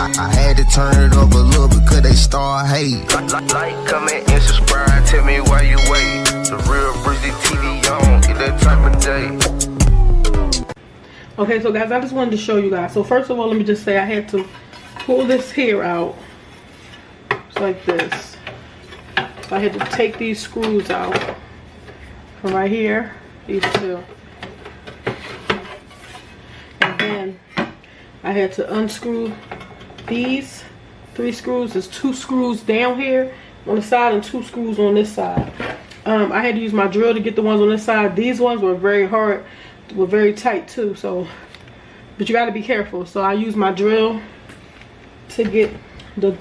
I had to turn it up a little because they start hating. Like, comment, and subscribe. Tell me why you wait. The real Breezee TV on. Get that type of day. Okay, so guys, I just wanted to show you guys. So first of all, let me just say I had to pull this here out. It's like this. So I had to take these screws out from right here. These two. And then I had to unscrew these 3 screws. There's 2 screws down here on the side and 2 screws on this side. I had to use my drill to get the ones on this side. These ones were very hard, were very tight too. So, but you got to be careful. So I used my drill to get the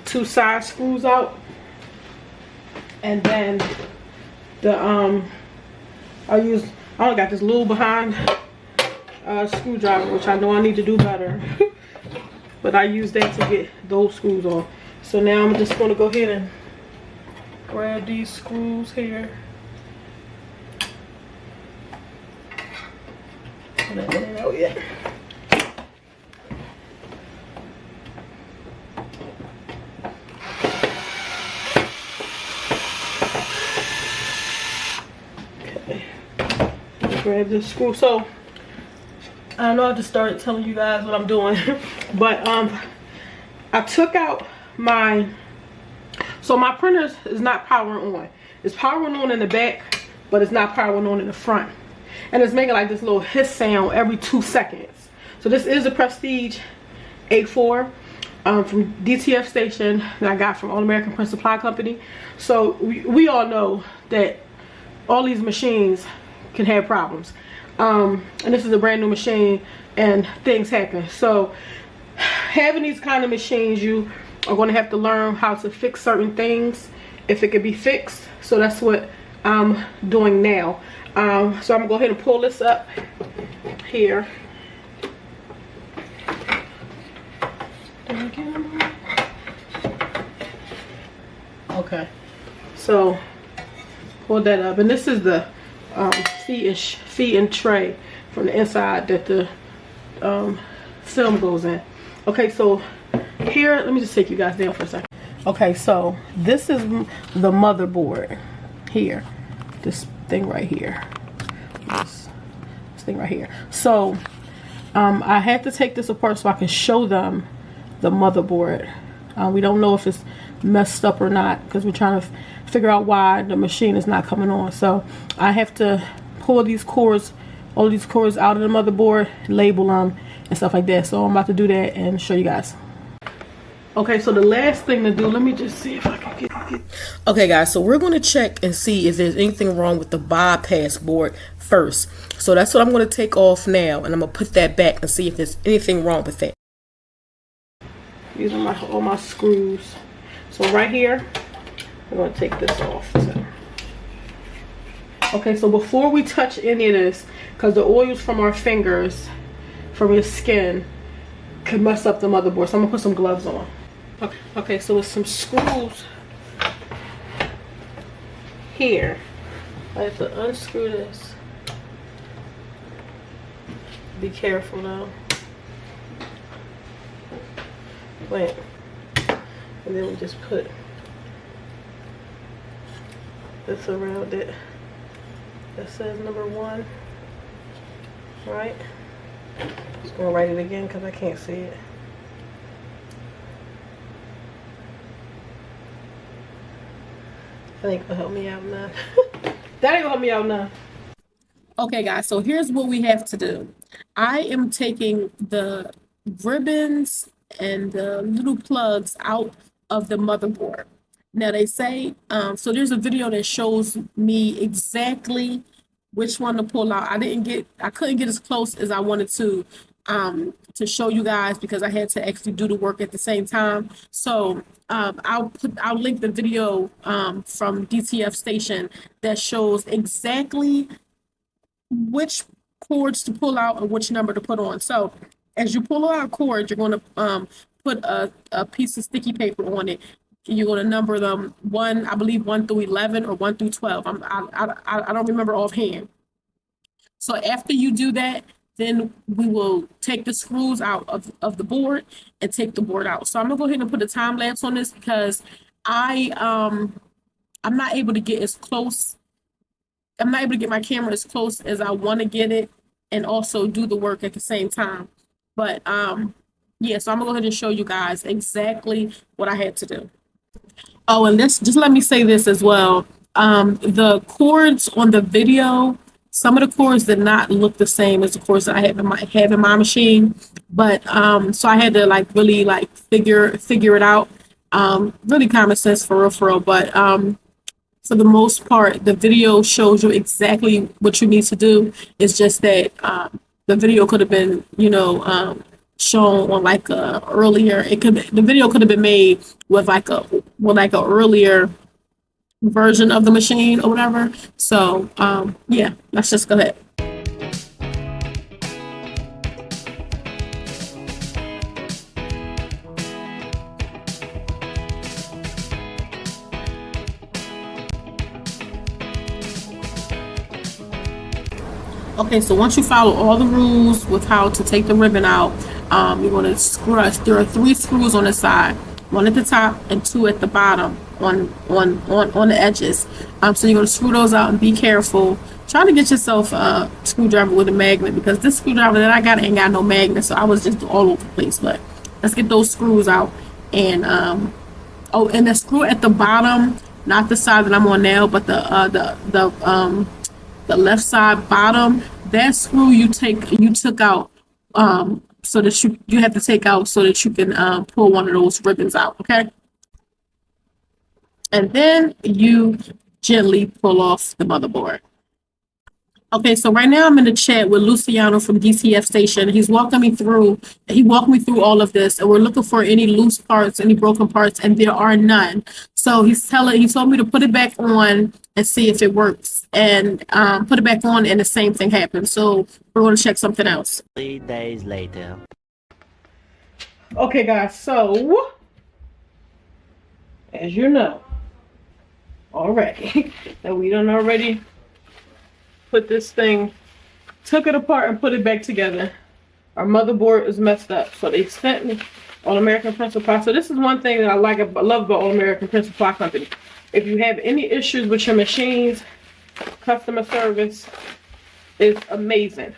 2 side screws out, and then the I only got this little behind screwdriver, which I know I need to do better. But I used that to get those screws on. So now I'm just going to go ahead and grab these screws here. And that ain't out yet. Okay. Grab this screw. So I know I just started telling you guys what I'm doing, but I took out my printer is not powering on. It's powering on in the back, but it's not powering on in the front, and it's making like this little hiss sound every 2 seconds. So this is a Prestige 8.4 from DTF station that I got from All American Print Supply Company. So we all know that all these machines can have problems. And this is a brand new machine and things happen. So having these kind of machines, you are going to have to learn how to fix certain things if it can be fixed. So that's what I'm doing now. So I'm going to go ahead and pull this up here. Okay, so pull that up, and this is the feet and tray from the inside that the film goes in. Okay, so here, let me just take you guys down for a second. Okay, so this is the motherboard here. This thing right here. This thing right here. So I had to take this apart so I can show them the motherboard. We don't know if it's messed up or not because we're trying to figure out why the machine is not coming on. So I have to pull these cords, all these cords out of the motherboard, label them and stuff like that. So I'm about to do that and show you guys. Okay, so the last thing to do, let me just see if I can get. Okay guys, so we're going to check and see if there's anything wrong with the bypass board first. So that's what I'm going to take off now, and I'm going to put that back and see if there's anything wrong with that. Using all my screws. So right here, I'm going to take this off too. Okay, so before we touch any of this, because the oils from our fingers, from your skin, could mess up the motherboard. So I'm going to put some gloves on. Okay, so with some screws here, I have to unscrew this. Be careful now. Wait. And then we just put this around it. That says number 1. Right? Just gonna write it again because I can't see it. That ain't gonna help me out now. That ain't gonna help me out now. Okay guys, so here's what we have to do. I am taking the ribbons and the little plugs out of the motherboard. Now they say, so there's a video that shows me exactly which one to pull out. I couldn't get as close as I wanted to show you guys because I had to actually do the work at the same time. So I'll link the video from DTF station that shows exactly which cords to pull out and which number to put on. So as you pull out a cord, you're going to put a piece of sticky paper on it. You're going to number them I believe 1 through 11 or 1 through 12. I don't remember offhand. So after you do that, then we will take the screws out of the board and take the board out. So I'm gonna go ahead and put a time lapse on this because I'm not able to get as close. I'm not able to get my camera as close as I want to get it and also do the work at the same time. But yeah, so I'm gonna go ahead and show you guys exactly what I had to do. Oh, and this, just let me say this as well. The cords on the video, some of the cords did not look the same as the cords that I have in my machine. But so I had to like really like figure it out. Really common sense for real. But for the most part, the video shows you exactly what you need to do. It's just that the video could have been, shown on like earlier. The video could have been made with like a earlier version of the machine or whatever. So yeah, let's just go ahead. Okay, so once you follow all the rules with how to take the ribbon out, you're going to screw us. There are 3 screws on the side, 1 at the top and 2 at the bottom on the edges. So you're going to screw those out and be careful. Try to get yourself a screwdriver with a magnet because this screwdriver that I got ain't got no magnet, so I was just all over the place. But let's get those screws out. And oh, and the screw at the bottom, not the side that I'm on now, but the left side bottom, that screw you took out so that you have to take out so that you can pull one of those ribbons out, okay? And then you gently pull off the motherboard. Okay, so right now I'm in the chat with Luciano from DTF Station. He walked me through all of this, and we're looking for any loose parts, any broken parts, and there are none. So he told me to put it back on and see if it works, and put it back on, and the same thing happened. So we're going to check something else. 3 days later. Okay, guys. So as you know already, that we done already put this thing, took it apart and put it back together. Our motherboard is messed up, so they sent me All American Prince Supply. So this is one thing that I love about All American Prince Supply Company. If you have any issues with your machines, customer service is amazing.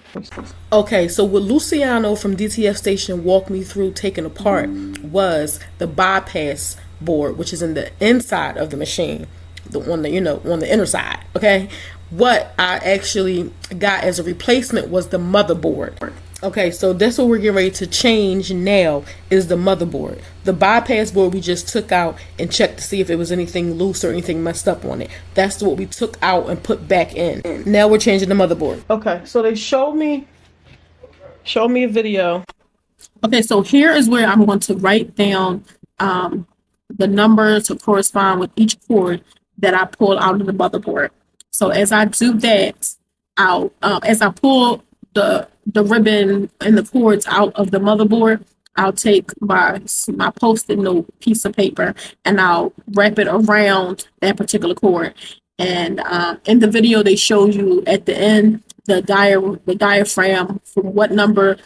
Okay, so what Luciano from DTF Station walked me through taking apart was the bypass board, which is in the inside of the machine, on the inner side. Okay, what I actually got as a replacement was the motherboard. Okay, so that's what we're getting ready to change now, is the motherboard. The bypass board we just took out and checked to see if it was anything loose or anything messed up on it. That's what we took out and put back in. Now we're changing the motherboard. Okay, so they showed me a video. Okay, so here is where I'm going to write down the number to correspond with each cord that I pull out of the motherboard. So as I do that, as I pull the ribbon and the cords out of the motherboard, I'll take my Post-it note piece of paper and I'll wrap it around that particular cord. And in the video, they show you at the end the diaphragm from what number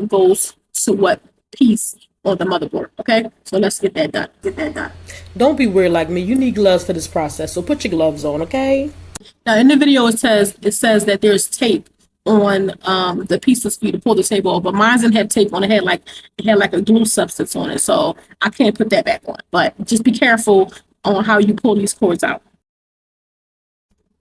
goes to what piece on the motherboard. Okay, so let's get that done. Don't be weird like me. You need gloves for this process, so put your gloves on. Okay. Now in the video, it says that there's tape on the pieces for you to pull the tape off, but mine didn't have tape on it. It had like a glue substance on it, so I can't put that back on. But just be careful on how you pull these cords out.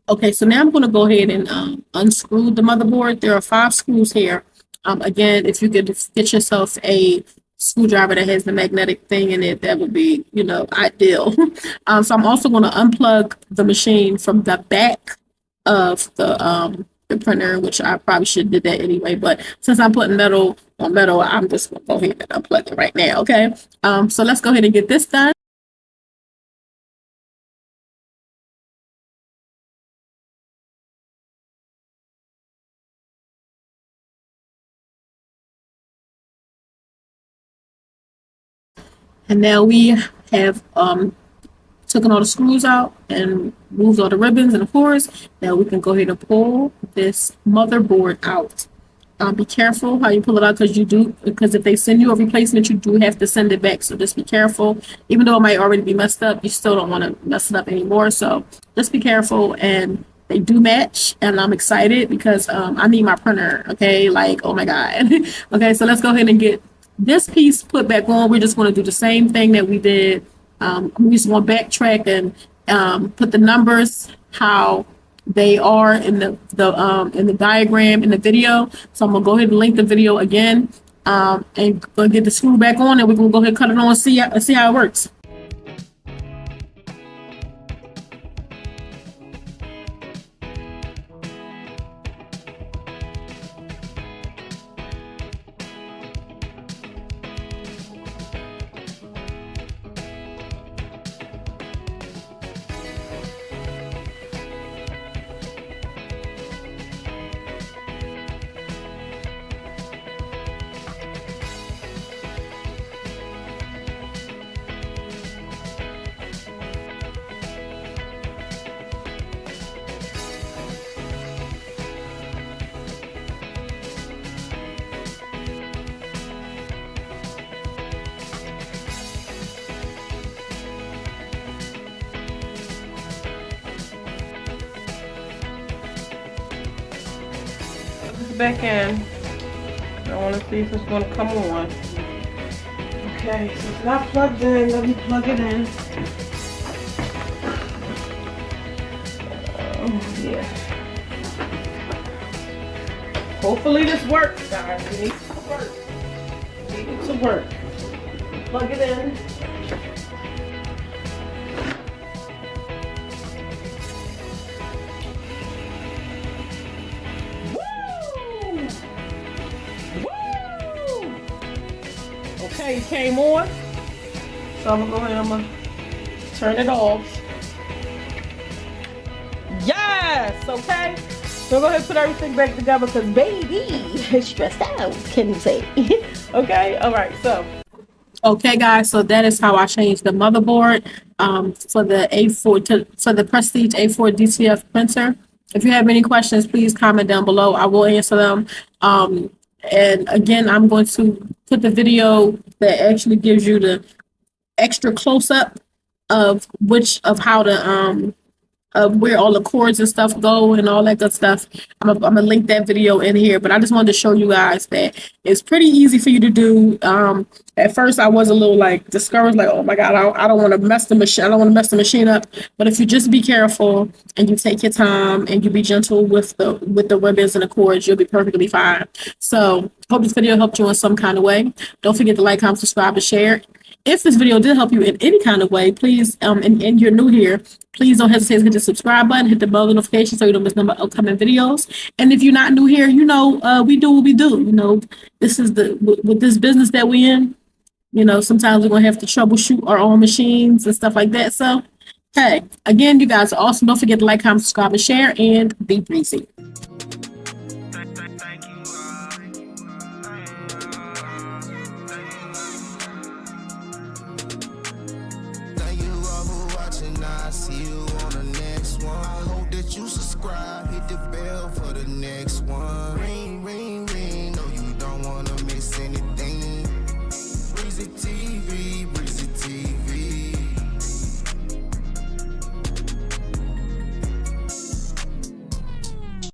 Okay, so now I'm going to go ahead and unscrew the motherboard. There are 5 screws here. Again, if you could get yourself a screwdriver that has the magnetic thing in it, that would be, ideal. So I'm also going to unplug the machine from the back of the printer, which I probably should have did that anyway, but since I'm putting metal on metal, I'm just going to go ahead and unplug it right now. Okay, so let's go ahead and get this done. And now we have taken all the screws out and moved all the ribbons and the cords. Now we can go ahead and pull this motherboard out. Be careful how you pull it out, because if they send you a replacement, you do have to send it back. So just be careful. Even though it might already be messed up, you still don't want to mess it up anymore. So just be careful. And they do match, and I'm excited because I need my printer. Okay, like, oh my god. Okay, so let's go ahead and get this piece put back on. We're just going to do the same thing that we did. We just want to backtrack and put the numbers how they are in the diagram in the video. So I'm gonna go ahead and link the video again, and go get the screw back on, and we're gonna go ahead and cut it on and see how it works. Back in. I want to see if it's going to come on. Okay, so it's not plugged in. Let me plug it in. Oh, yeah. Hopefully this works, guys. It needs to work. It needs to work. Plug it in. Okay, it came on. So I'm gonna go ahead and I'm gonna turn it off. Yes, okay. So go ahead and put everything back together because baby, stressed out, can you say? Okay, all right, so. Okay guys, so that is how I changed the motherboard for the for the Prestige A4 DTF printer. If you have any questions, please comment down below. I will answer them. And again, I'm going to put the video that actually gives you the extra close-up of how to where all the cords and stuff go and all that good stuff. I'm gonna link that video in here, but I just wanted to show you guys that it's pretty easy for you to do. At first I was a little like discouraged, like, oh my god, I don't want to mess the machine. I don't want to mess the machine up. But if you just be careful and you take your time and you be gentle with the ribbons and the cords, you'll be perfectly fine. So hope this video helped you in some kind of way. Don't forget to like, comment, subscribe, and share. If this video did help you in any kind of way, please, and you're new here, please don't hesitate to hit the subscribe button, hit the bell notification so you don't miss no upcoming videos. And if you're not new here, you know, we do what we do. You know, this is with this business that we in, you know, sometimes we're going to have to troubleshoot our own machines and stuff like that. So, hey, again, you guys are awesome. Don't forget to like, comment, subscribe, and share, and be breezy. I see you on the next one. I hope that you subscribe, hit the bell for the next one.